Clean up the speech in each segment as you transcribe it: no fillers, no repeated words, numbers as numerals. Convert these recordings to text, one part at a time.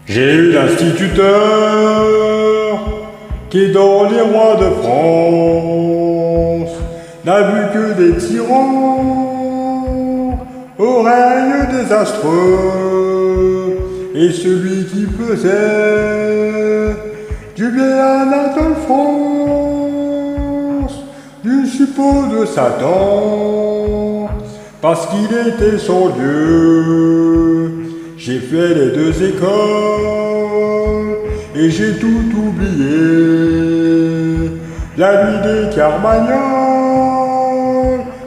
J'ai eu l'instituteur qui, dans les rois de France, n'a vu que des tyrans au règne désastreux, et celui qui faisait du bien à Anatole France, du suppôt de Satan, parce qu'il était son Dieu. J'ai fait les deux écoles et j'ai tout oublié. La nuit des Carmagnols,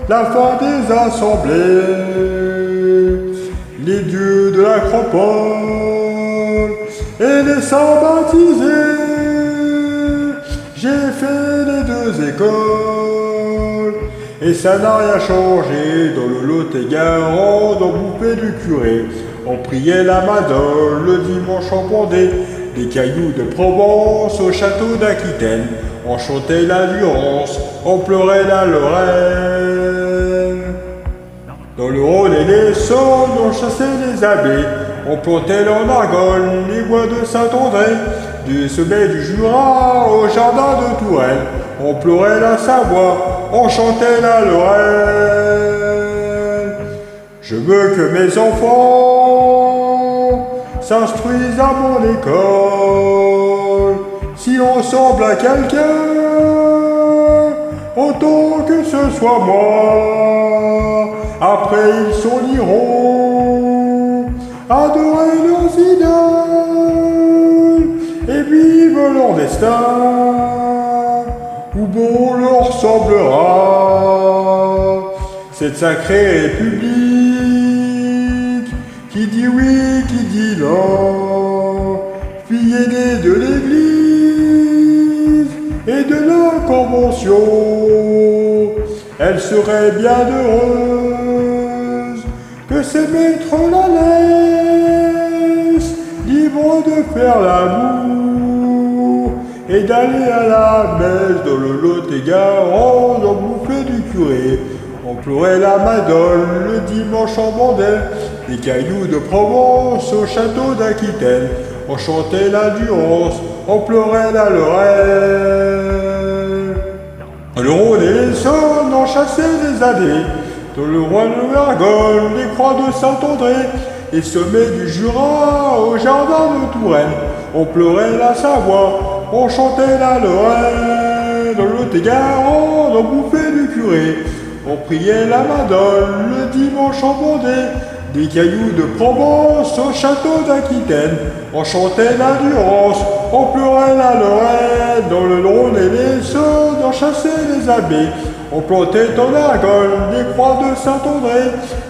la fin des assemblées, les dieux de l'acropole et les saints baptisés. J'ai fait les deux écoles et ça n'a rien changé. Dans le Lot-et-Garonne, on bouffait du curé. On priait la Madone le dimanche en Vendée, des cailloux de Provence au château d'Aquitaine. On chantait la Durance, on pleurait la Lorraine. Dans le Rhône et les Saônes, on chassait les abbés. On plantait en Argonne les bois de Saint-André. Du sommet du Jura au jardin de Touraine, on pleurait la Savoie, on chantait la Lorraine. Je veux que mes enfants s'instruisent à mon école. Si on ressemble à quelqu'un, autant que ce soit moi. Après ils s'en iront adorer leurs idoles et vivent leur destin, où bon leur semblera. Cette sacrée République qui dit oui, qui dit non, fille aînée de l'Église et de la Convention, elle serait bien heureuse que ses maîtres la laissent libre de faire l'amour et d'aller à la messe. Dans le Lot-et-Garonne, on bouffait du curé. On pleurait la Madone le dimanche en Vendée, des cailloux de Provence au château d'Aquitaine. On chantait la Durance, on pleurait la Lorraine. Le Rhône et les Saônes, on chassait les allées. Dans le Rhône de Argonne, les croix de Saint-André, les sommets du Jura au jardin de Touraine. On pleurait la Savoie, on chantait la Lorraine. Dans le Lot-et-Garonne, on bouffait du curé. On priait la Madone le dimanche en Vendée, des cailloux de Provence au château d'Aquitaine. On chantait la Durance, on pleurait la Lorraine. Dans le Rhône et les Saônes, on chassait les abbés. On plantait en Argonne les croix de Saint-André,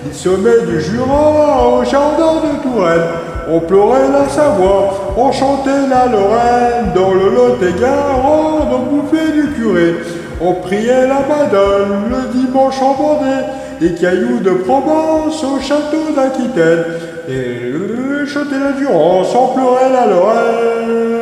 les sommets du Jura au jardin de Touraine. On pleurait la Savoie, on chantait la Lorraine. Dans le Lot-et-Garonne, on bouffait du curé. On priait la Madone le dimanche en Vendée, des cailloux de Provence au château d'Aquitaine. Et chantait la Durance, on pleurait la Lorraine.